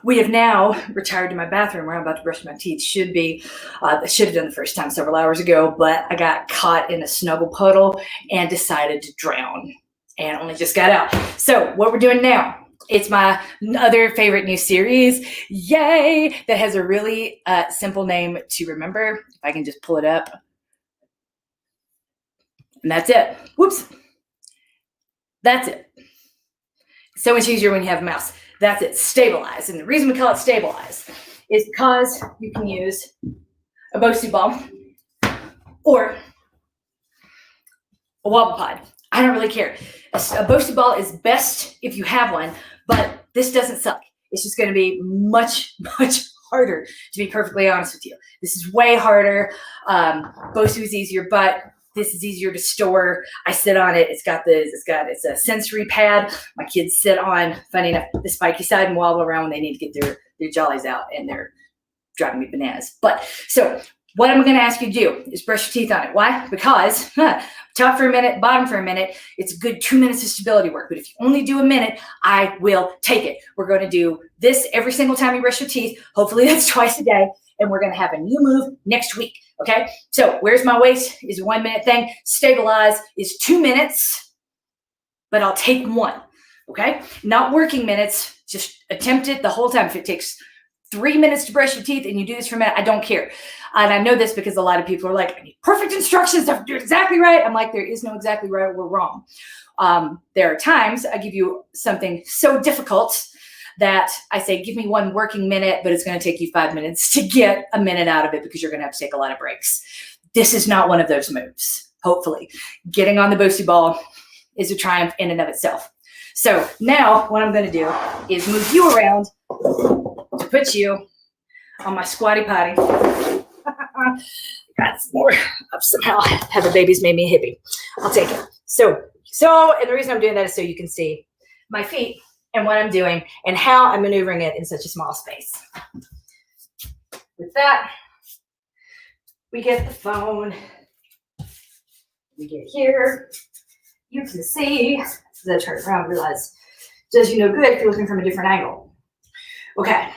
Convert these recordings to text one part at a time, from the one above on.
we have now retired to my bathroom where I'm about to brush my teeth. Should have done the first time several hours ago, but I got caught in a snuggle puddle and decided to drown and only just got out. So what we're doing now, it's my other favorite new series, yay, that has a really simple name to remember. If I can just pull it up. And that's it. Whoops. That's it. So much easier when you have a mouse. That's it. Stabilize. And the reason we call it stabilize is because you can use a Bosu ball or a wobble pod. I don't really care. A Bosu ball is best if you have one, but this doesn't suck. It's just going to be much, much harder, to be perfectly honest with you. This is way harder. Bosu is easier, but this is easier to store. I sit on it. It's a sensory pad. My kids sit on, funny enough, the spiky side and wobble around when they need to get their jollies out, and they're driving me bananas. But so what I'm going to ask you to do is brush your teeth on it. Why? Because top for a minute, bottom for a minute. It's a good 2 minutes of stability work. But if you only do a minute, I will take it. We're going to do this every single time you brush your teeth. Hopefully that's twice a day. And we're going to have a new move next week. Okay. So where's my waist is a 1 minute thing. Stabilize is 2 minutes, but I'll take one. Okay. Not working minutes. Just attempt it the whole time. If it takes 3 minutes to brush your teeth and you do this for a minute, I don't care. And I know this because a lot of people are like, I need perfect instructions to do it exactly right. I'm like, there is no exactly right or wrong. There are times I give you something so difficult that I say, give me 1 working minute, but it's going to take you 5 minutes to get a minute out of it because you're going to have to take a lot of breaks. This is not one of those moves, hopefully. Getting on the Bosu ball is a triumph in and of itself. So now what I'm going to do is move you around to put you on my squatty potty. Got some more up somehow. Have the babies made me a hippie. I'll take it. So, and the reason I'm doing that is so you can see my feet and what I'm doing and how I'm maneuvering it in such a small space. With that, we get the phone. We get here. You can see, as I turn around, realize it does you no good if you're looking from a different angle. Okay,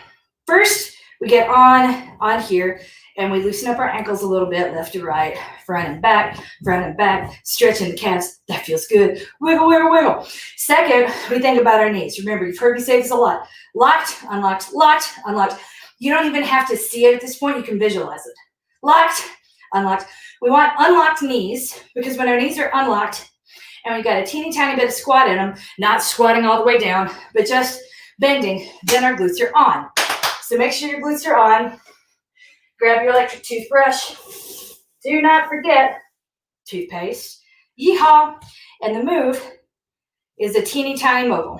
first we get on here and we loosen up our ankles a little bit, left to right, front and back, stretching the calves. That feels good. Wiggle, wiggle, wiggle. Second, we think about our knees. Remember, you've heard me say this a lot. Locked, unlocked, locked, unlocked. You don't even have to see it at this point. You can visualize it. Locked, unlocked. We want unlocked knees because when our knees are unlocked and we've got a teeny tiny bit of squat in them, not squatting all the way down, but just bending, then our glutes are on. So make sure your glutes are on. Grab your electric toothbrush. Do not forget toothpaste. Yeehaw. And the move is a teeny tiny mogul.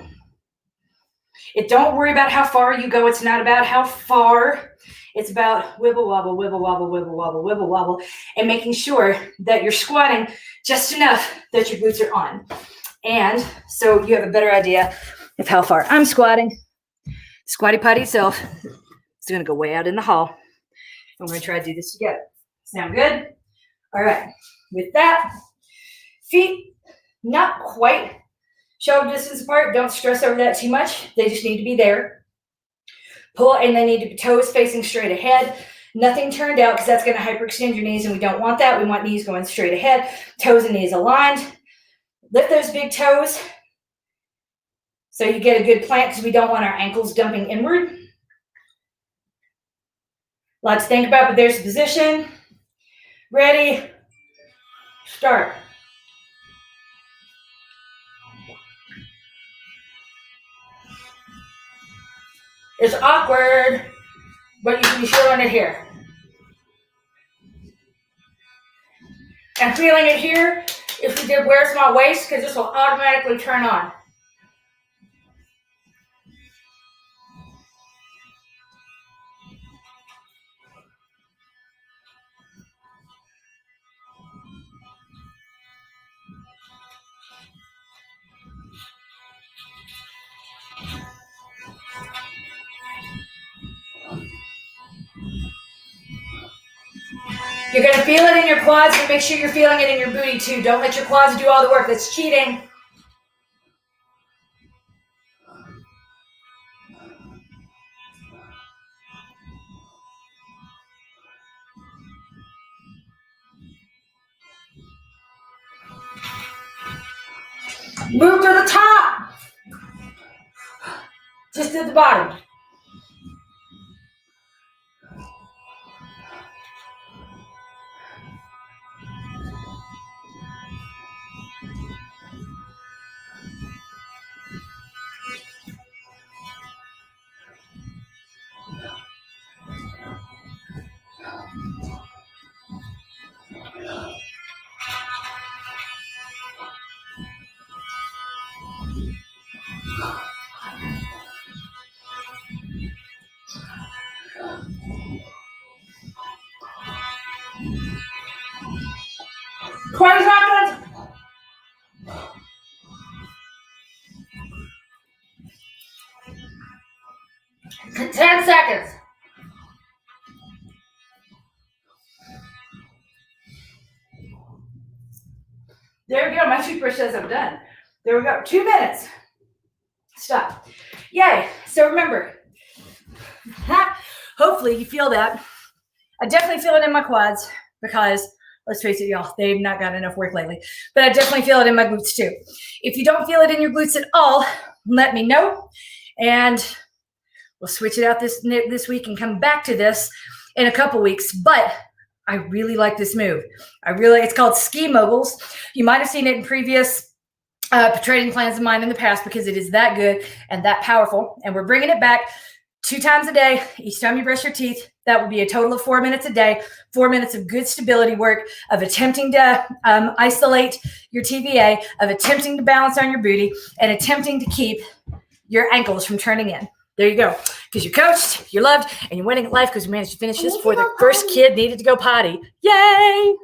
Don't worry about how far you go. It's not about how far. It's about wibble wobble, wibble wobble, wibble wobble, wibble wobble, and making sure that you're squatting just enough that your glutes are on. And so you have a better idea of how far I'm squatting. Squatty potty itself is going to go way out in the hall. I'm going to try to do this together. Sound good? All right. With that, feet not quite shoulder distance apart. Don't stress over that too much. They just need to be there. Pull, and they need to be toes facing straight ahead. Nothing turned out because that's going to hyperextend your knees, and we don't want that. We want knees going straight ahead, toes and knees aligned. Lift those big toes so you get a good plant because we don't want our ankles dumping inward. Lots to think about, but there's the position. Ready? Start. It's awkward, but you can be sure on it here. And feeling it here, if we did where's my waist, because this will automatically turn on. You're going to feel it in your quads, but make sure you're feeling it in your booty too. Don't let your quads do all the work. That's cheating. Move to the top. Just at the bottom. Twenty seconds. 10 seconds. There we go. My toothbrush says I'm done. There we go. 2 minutes. Stop. Yay. So remember, hopefully you feel that. I definitely feel it in my quads because, let's face it, y'all, they've not got enough work lately. But I definitely feel it in my glutes too. If you don't feel it in your glutes at all, let me know. And we'll switch it out this week and come back to this in a couple weeks. But I really like this move. It's called Ski Moguls. You might have seen it in previous training plans of mine in the past because it is that good and that powerful. And we're bringing it back 2 times a day. Each time you brush your teeth, that will be a total of 4 minutes a day, 4 minutes of good stability work, of attempting to isolate your TVA, of attempting to balance on your booty, and attempting to keep your ankles from turning in. There you go. Because you're coached, you're loved, and you're winning at life because you managed to finish this before the first kid needed to go potty. Yay!